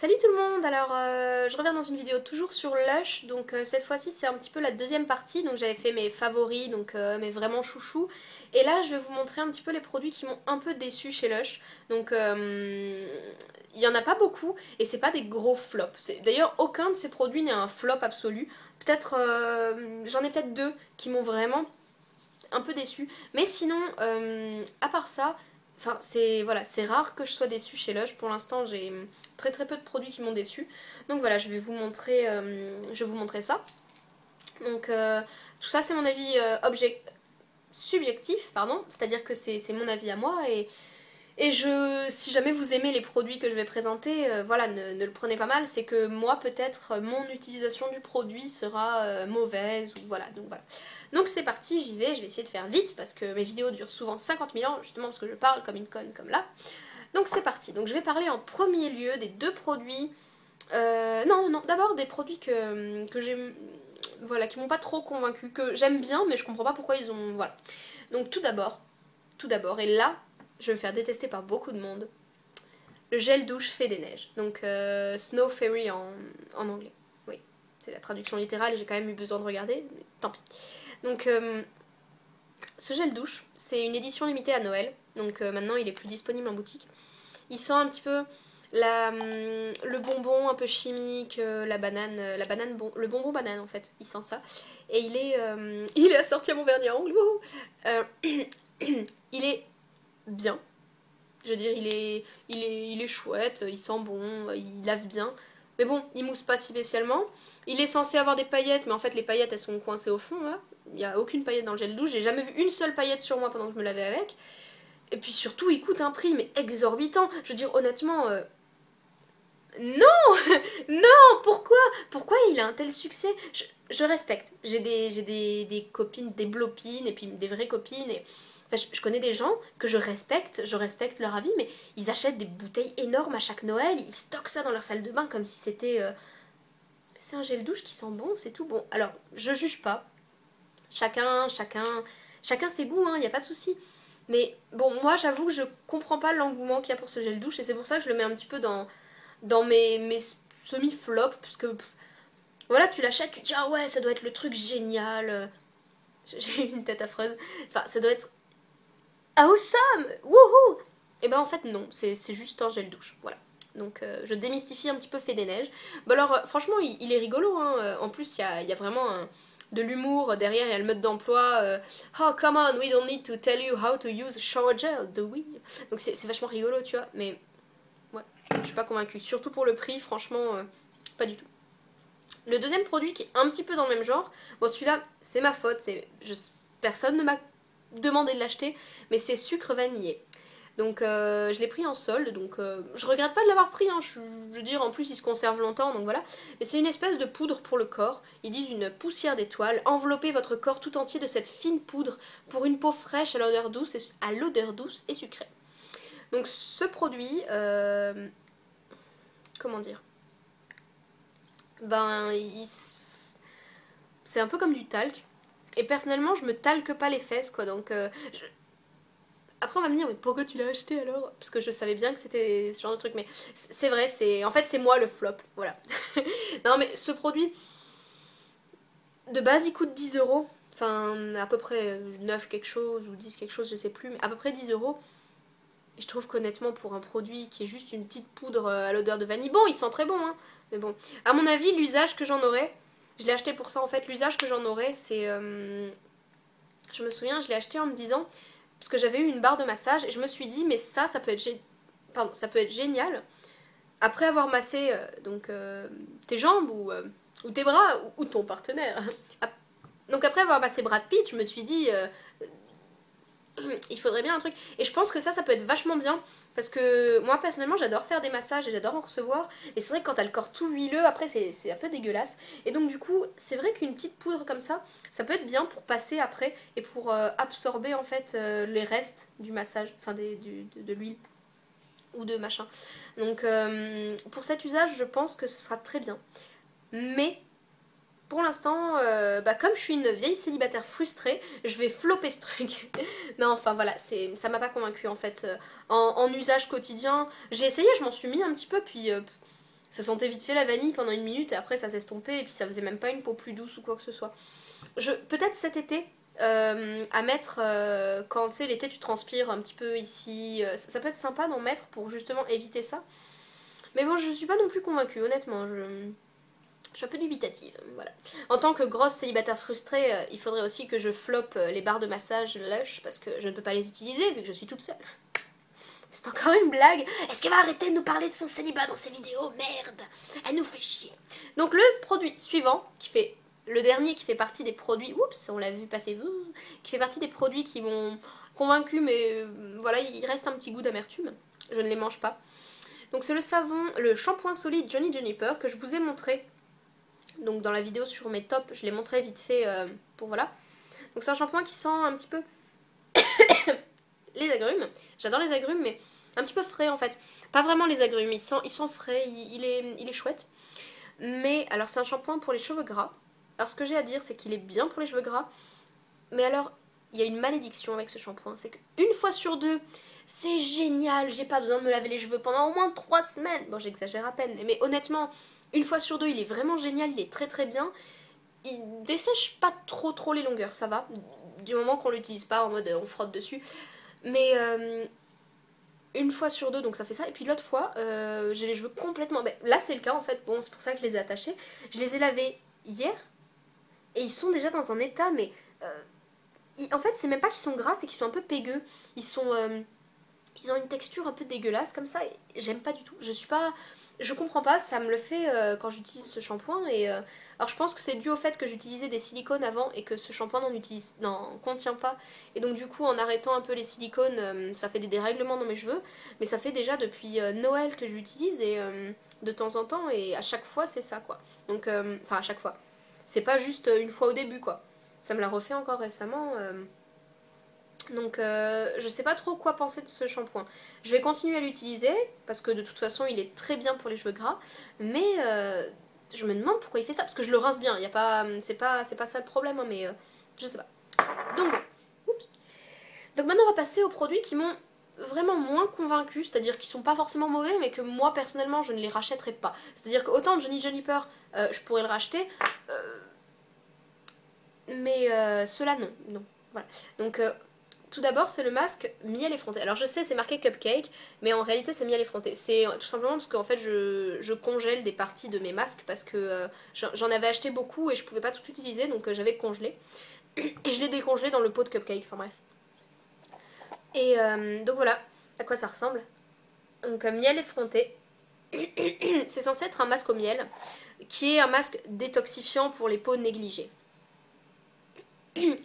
Salut tout le monde, alors je reviens dans une vidéo toujours sur Lush, donc cette fois-ci c'est un petit peu la deuxième partie, donc j'avais fait mes favoris, donc mes vraiment chouchous, et là je vais vous montrer un petit peu les produits qui m'ont un peu déçu chez Lush, donc il y en a pas beaucoup, et c'est pas des gros flops, d'ailleurs aucun de ces produits n'est un flop absolu, peut-être, j'en ai peut-être deux qui m'ont vraiment un peu déçu, mais sinon, à part ça, enfin c'est voilà, c'est rare que je sois déçue chez Lush. Pour l'instant j'ai très peu de produits qui m'ont déçu. Donc voilà, je vais vous montrer, ça. Donc tout ça c'est mon avis subjectif, pardon, c'est-à-dire que c'est mon avis à moi et si jamais vous aimez les produits que je vais présenter, voilà, ne le prenez pas mal, c'est que moi peut-être mon utilisation du produit sera mauvaise ou voilà, donc voilà. Donc c'est parti, j'y vais, je vais essayer de faire vite parce que mes vidéos durent souvent 50 000 ans, justement parce que je parle comme une conne comme là. Donc c'est parti, donc je vais parler en premier lieu des deux produits, non, d'abord des produits que j'ai, voilà, qui m'ont pas trop convaincu, que j'aime bien mais je comprends pas pourquoi ils ont, voilà. Donc tout d'abord, et là, je vais me faire détester par beaucoup de monde, le gel douche Fée des Neiges, donc Snow Fairy en anglais, oui, c'est la traduction littérale et j'ai quand même eu besoin de regarder, mais tant pis. Donc ce gel douche, c'est une édition limitée à Noël, donc maintenant il est plus disponible en boutique. Il sent un petit peu le bonbon un peu chimique, la banane, le bonbon banane en fait, il sent ça. Et il est assorti à mon vernis à ongles, il est bien, je veux dire il est chouette, il sent bon, il lave bien. Mais bon, il mousse pas si spécialement. Il est censé avoir des paillettes, mais en fait les paillettes elles sont coincées au fond là. Il n'y a aucune paillette dans le gel douche, j'ai jamais vu une seule paillette sur moi pendant que je me lavais avec. Et puis surtout, il coûte un prix, mais exorbitant. Je veux dire, honnêtement, non non, pourquoi il a un tel succès? Je respecte. J'ai des copines, des blopines, et puis des vraies copines, et... Enfin, je connais des gens que je respecte leur avis, mais ils achètent des bouteilles énormes à chaque Noël, ils stockent ça dans leur salle de bain comme si c'était... C'est un gel douche qui sent bon, c'est tout. Bon, alors, je juge pas. Chacun ses goûts, hein, y a pas de souci. Mais bon, moi j'avoue que je comprends pas l'engouement qu'il y a pour ce gel douche et c'est pour ça que je le mets un petit peu dans mes semi-flops, parce que voilà, tu l'achètes, tu te dis ah ouais, ça doit être le truc génial. J'ai une tête affreuse. Enfin, ça doit être awesome, wouhou. Et ben en fait non, c'est juste un gel douche, voilà. Donc je démystifie un petit peu Fée des Neiges. Bon alors franchement il est rigolo, hein. En plus il y a vraiment de l'humour derrière, il y a le mode d'emploi. Oh come on, we don't need to tell you how to use shower gel, do we? Donc c'est vachement rigolo, tu vois, mais ouais, je suis pas convaincue. Surtout pour le prix, franchement, pas du tout. Le deuxième produit qui est un petit peu dans le même genre, bon celui-là c'est ma faute, personne ne m'a demandé de l'acheter, mais c'est sucre vanillé. Donc je l'ai pris en solde, donc je regrette pas de l'avoir pris, hein, je veux dire, en plus il se conserve longtemps, donc voilà. Mais c'est une espèce de poudre pour le corps, ils disent une poussière d'étoile, enveloppez votre corps tout entier de cette fine poudre pour une peau fraîche à l'odeur douce et sucrée. Donc ce produit, comment dire, ben c'est un peu comme du talc, et personnellement je me talque pas les fesses quoi, donc après on va me dire mais pourquoi tu l'as acheté alors? Parce que je savais bien que c'était ce genre de truc, mais c'est vrai, en fait c'est moi le flop, voilà. Non mais ce produit, de base il coûte 10 euros, enfin à peu près 9 quelque chose ou 10 quelque chose, je sais plus, mais à peu près 10 euros. Et je trouve qu'honnêtement pour un produit qui est juste une petite poudre à l'odeur de vanille, bon il sent très bon hein, mais bon, à mon avis l'usage que j'en aurais, je l'ai acheté pour ça en fait, l'usage que j'en aurais c'est... je me souviens, je l'ai acheté en me disant... Parce que j'avais eu une barre de massage et je me suis dit mais ça peut être, ça peut être génial après avoir massé tes jambes ou tes bras ou ton partenaire. Donc après avoir massé Brad Pitt, je me suis dit il faudrait bien un truc. Et je pense que ça peut être vachement bien parce que moi personnellement j'adore faire des massages et j'adore en recevoir. Et c'est vrai que quand t'as le corps tout huileux après c'est un peu dégueulasse. Et donc du coup c'est vrai qu'une petite poudre comme ça peut être bien pour passer après et pour absorber en fait les restes du massage, enfin de l'huile ou de machin. Donc pour cet usage je pense que ce sera très bien. Mais pour l'instant, comme je suis une vieille célibataire frustrée, je vais flopper ce truc. Non, enfin voilà, ça m'a pas convaincue en fait. En usage quotidien, j'ai essayé, je m'en suis mis un petit peu, puis Ça sentait vite fait la vanille pendant 1 minute et après ça s'est estompé et puis ça faisait même pas une peau plus douce ou quoi que ce soit. Peut-être cet été, à mettre quand tu sais l'été tu transpires un petit peu ici, ça peut être sympa d'en mettre pour justement éviter ça. Mais bon, je suis pas non plus convaincue, honnêtement, je suis un peu dubitative, voilà. En tant que grosse célibataire frustrée, il faudrait aussi que je floppe les barres de massage Lush parce que je ne peux pas les utiliser vu que je suis toute seule. C'est encore une blague. Est-ce qu'elle va arrêter de nous parler de son célibat dans ses vidéos? Merde, elle nous fait chier. Donc le produit suivant, le dernier qui fait partie des produits, oups, on l'a vu passer, qui fait partie des produits qui m'ont convaincu, mais voilà, il reste un petit goût d'amertume. Je ne les mange pas. Donc c'est le shampoing solide Johnny Juniper que je vous ai montré. Donc dans la vidéo sur mes tops, je l'ai montré vite fait pour voilà. Donc c'est un shampoing qui sent un petit peu les agrumes. J'adore les agrumes, mais un petit peu frais en fait. Pas vraiment les agrumes, il sent frais, il est chouette. Mais alors c'est un shampoing pour les cheveux gras. Alors ce que j'ai à dire, c'est qu'il est bien pour les cheveux gras. Mais alors, il y a une malédiction avec ce shampoing. C'est qu'une fois sur deux, c'est génial, j'ai pas besoin de me laver les cheveux pendant au moins 3 semaines. Bon, j'exagère à peine, mais honnêtement, une fois sur deux, il est vraiment génial, il est très très bien. Il dessèche pas trop les longueurs, ça va. Du moment qu'on l'utilise pas en mode on frotte dessus. Mais une fois sur deux, donc ça fait ça. Et puis l'autre fois, j'ai les cheveux complètement... Ben, là, c'est le cas en fait. Bon, c'est pour ça que je les ai attachés. Je les ai lavés hier. Et ils sont déjà dans un état, mais... en fait, c'est même pas qu'ils sont gras, c'est qu'ils sont un peu pégueux. Ils ont une texture un peu dégueulasse comme ça. Et j'aime pas du tout. Je comprends pas, ça me le fait quand j'utilise ce shampoing. Alors je pense que c'est dû au fait que j'utilisais des silicones avant et que ce shampoing n'en contient pas. Et donc du coup en arrêtant un peu les silicones, ça fait des dérèglements dans mes cheveux. Mais ça fait déjà depuis Noël que je l'utilise et de temps en temps et à chaque fois c'est ça quoi. Donc enfin à chaque fois. C'est pas juste une fois au début quoi. Ça me l'a refait encore récemment. Donc je sais pas trop quoi penser de ce shampoing. Je vais continuer à l'utiliser parce que de toute façon il est très bien pour les cheveux gras. Mais je me demande pourquoi il fait ça. Parce que je le rince bien. C'est pas ça le problème hein, mais je sais pas. Donc bon. Oups. Donc maintenant on va passer aux produits qui m'ont vraiment moins convaincu. C'est-à-dire qu'ils sont pas forcément mauvais mais que moi personnellement je ne les rachèterai pas. C'est-à-dire qu'autant Johnny Juniper je pourrais le racheter. Mais ceux-là non. Voilà. Donc tout d'abord, c'est le masque miel effronté. Alors je sais, c'est marqué cupcake, mais en réalité c'est miel effronté. C'est tout simplement parce qu'en fait je congèle des parties de mes masques parce que j'en avais acheté beaucoup et je pouvais pas tout utiliser, donc j'avais congelé. Et je l'ai décongelé dans le pot de cupcake, enfin bref. Et donc voilà à quoi ça ressemble. Donc miel effronté. C'est censé être un masque au miel, qui est un masque détoxifiant pour les peaux négligées.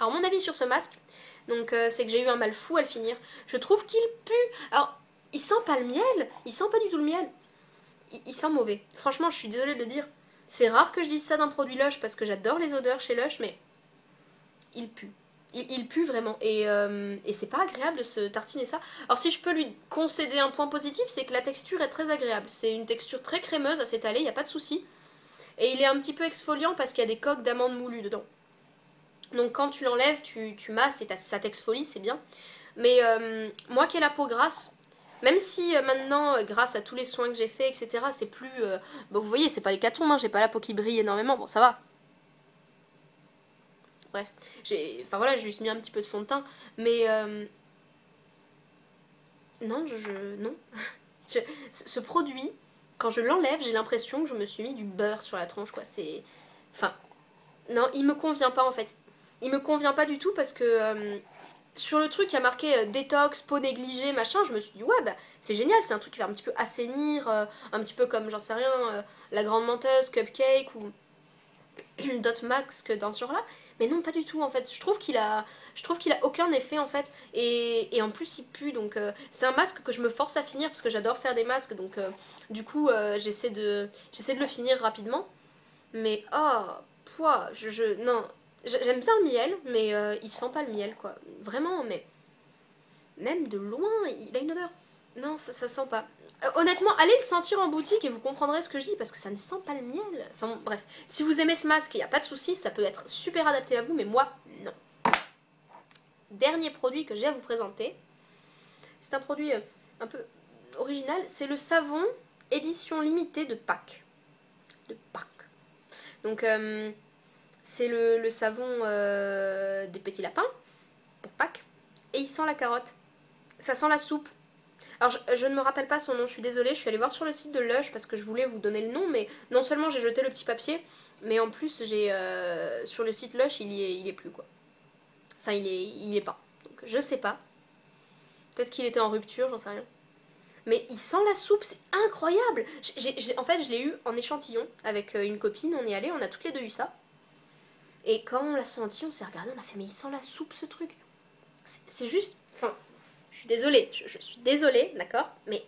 Alors mon avis sur ce masque, donc c'est que j'ai eu un mal fou à le finir. Je trouve qu'il pue. Alors, il sent pas le miel, il sent pas du tout le miel. Il sent mauvais. Franchement, je suis désolée de le dire. C'est rare que je dise ça d'un produit Lush parce que j'adore les odeurs chez Lush, mais il pue. Il pue vraiment. Et c'est pas agréable de se tartiner ça. Alors si je peux lui concéder un point positif, c'est que la texture est très agréable. C'est une texture très crémeuse à s'étaler, il n'y a pas de souci. Et il est un petit peu exfoliant parce qu'il y a des coques d'amandes moulues dedans. Donc quand tu l'enlèves, tu masses et ça t'exfolie, c'est bien. Mais moi qui ai la peau grasse, même si maintenant, grâce à tous les soins que j'ai faits, etc., c'est plus... Bon, vous voyez, c'est pas l'hécatombe, hein, j'ai pas la peau qui brille énormément, bon ça va. Bref, enfin voilà, j'ai juste mis un petit peu de fond de teint, mais... Non, non. Ce produit, quand je l'enlève, j'ai l'impression que je me suis mis du beurre sur la tronche, quoi, c'est... Enfin, non, il me convient pas en fait. Il me convient pas du tout parce que sur le truc il y a marqué détox, peau négligée, machin, je me suis dit ouais bah c'est génial, c'est un truc qui va un petit peu assainir, un petit peu comme j'en sais rien, la grande menteuse, cupcake ou Dot Max que dans ce genre là. Mais non pas du tout en fait, je trouve qu'il a aucun effet en fait et en plus il pue donc c'est un masque que je me force à finir parce que j'adore faire des masques donc du coup j'essaie de le finir rapidement. Mais oh pouah, non. J'aime bien le miel, mais il sent pas le miel, quoi. Vraiment, mais même de loin, il a une odeur. Non, ça sent pas. Honnêtement, allez le sentir en boutique et vous comprendrez ce que je dis, parce que ça ne sent pas le miel. Enfin bon, bref. Si vous aimez ce masque, il n'y a pas de souci, ça peut être super adapté à vous, mais moi, non. Dernier produit que j'ai à vous présenter. C'est un produit un peu original. C'est le savon édition limitée de Pâques. De Pâques. Donc c'est le savon des petits lapins pour Pâques. Et il sent la carotte. Ça sent la soupe. Alors je ne me rappelle pas son nom, je suis désolée, je suis allée voir sur le site de Lush parce que je voulais vous donner le nom, mais non seulement j'ai jeté le petit papier, mais en plus j'ai sur le site Lush il est plus quoi. Enfin il est pas. Donc je sais pas. Peut-être qu'il était en rupture, j'en sais rien. Mais il sent la soupe, c'est incroyable. En fait je l'ai eu en échantillon avec une copine, on est allé, on a toutes les deux eu ça. Et quand on l'a senti, on s'est regardé, on a fait mais il sent la soupe ce truc. C'est juste, enfin, je suis désolée, je suis désolée, d'accord, mais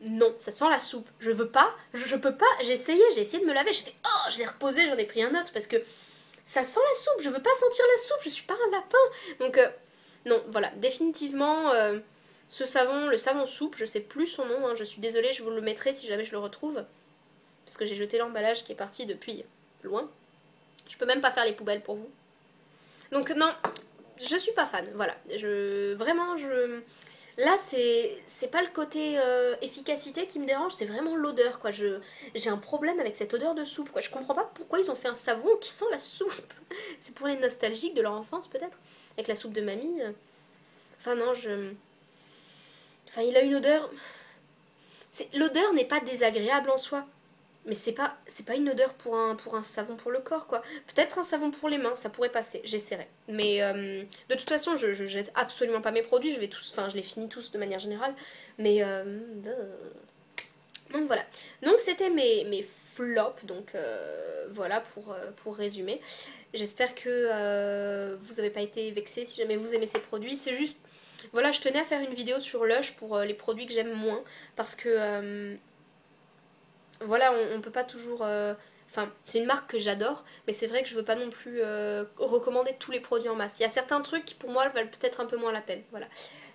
non, ça sent la soupe. Je veux pas, je peux pas, j'ai essayé de me laver, j'ai fait oh, je l'ai reposé, j'en ai pris un autre parce que ça sent la soupe, je veux pas sentir la soupe, je suis pas un lapin. Donc non, voilà, définitivement ce savon, le savon soupe, je sais plus son nom, hein, je suis désolée, je vous le mettrai si jamais je le retrouve parce que j'ai jeté l'emballage qui est parti depuis loin. Je peux même pas faire les poubelles pour vous. Donc non, je suis pas fan, voilà. Vraiment, là, c'est pas le côté efficacité qui me dérange, c'est vraiment l'odeur, quoi. J'ai un problème avec cette odeur de soupe, quoi. Je comprends pas pourquoi ils ont fait un savon qui sent la soupe. C'est pour les nostalgiques de leur enfance, peut-être. Avec la soupe de mamie. Enfin, non, Enfin, il a une odeur... L'odeur n'est pas désagréable en soi. Mais c'est pas une odeur pour un savon pour le corps, quoi. Peut-être un savon pour les mains, ça pourrait passer, j'essaierai. Mais de toute façon, je jette absolument pas mes produits, je les finis tous de manière générale. Mais donc voilà. Donc c'était mes flops, donc voilà pour résumer. J'espère que vous n'avez pas été vexés si jamais vous aimez ces produits. C'est juste, voilà, je tenais à faire une vidéo sur Lush pour les produits que j'aime moins. Parce que... voilà, on peut pas toujours... Enfin, c'est une marque que j'adore, mais c'est vrai que je veux pas non plus recommander tous les produits en masse. Il y a certains trucs qui pour moi valent peut-être un peu moins la peine, voilà.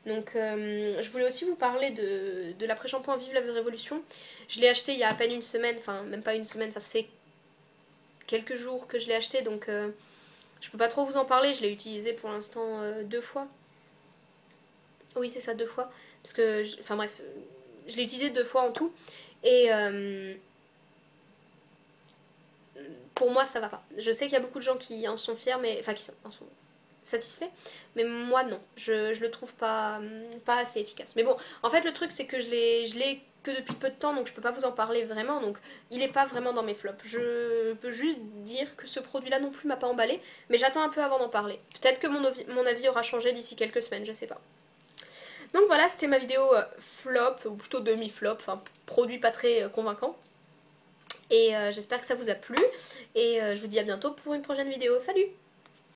Donc je voulais aussi vous parler de l'après-shampoing Vive la Révolution. Je l'ai acheté il y a à peine une semaine, enfin même pas une semaine, enfin ça fait quelques jours que je l'ai acheté, donc je peux pas trop vous en parler. Je l'ai utilisé pour l'instant 2 fois. Oui, c'est ça, 2 fois. Parce que, enfin bref, je l'ai utilisé 2 fois en tout. Et pour moi, ça va pas. Je sais qu'il y a beaucoup de gens qui en sont fiers, mais enfin qui en sont satisfaits, mais moi non. Je le trouve pas assez efficace. Mais bon, en fait, le truc c'est que je l'ai que depuis peu de temps, donc je peux pas vous en parler vraiment. Donc il est pas vraiment dans mes flops. Je veux juste dire que ce produit-là non plus m'a pas emballé, mais j'attends un peu avant d'en parler. Peut-être que mon avis aura changé d'ici quelques semaines, je sais pas. Donc voilà, c'était ma vidéo flop, ou plutôt demi-flop, enfin produit pas très convaincant. Et j'espère que ça vous a plu. Et je vous dis à bientôt pour une prochaine vidéo. Salut!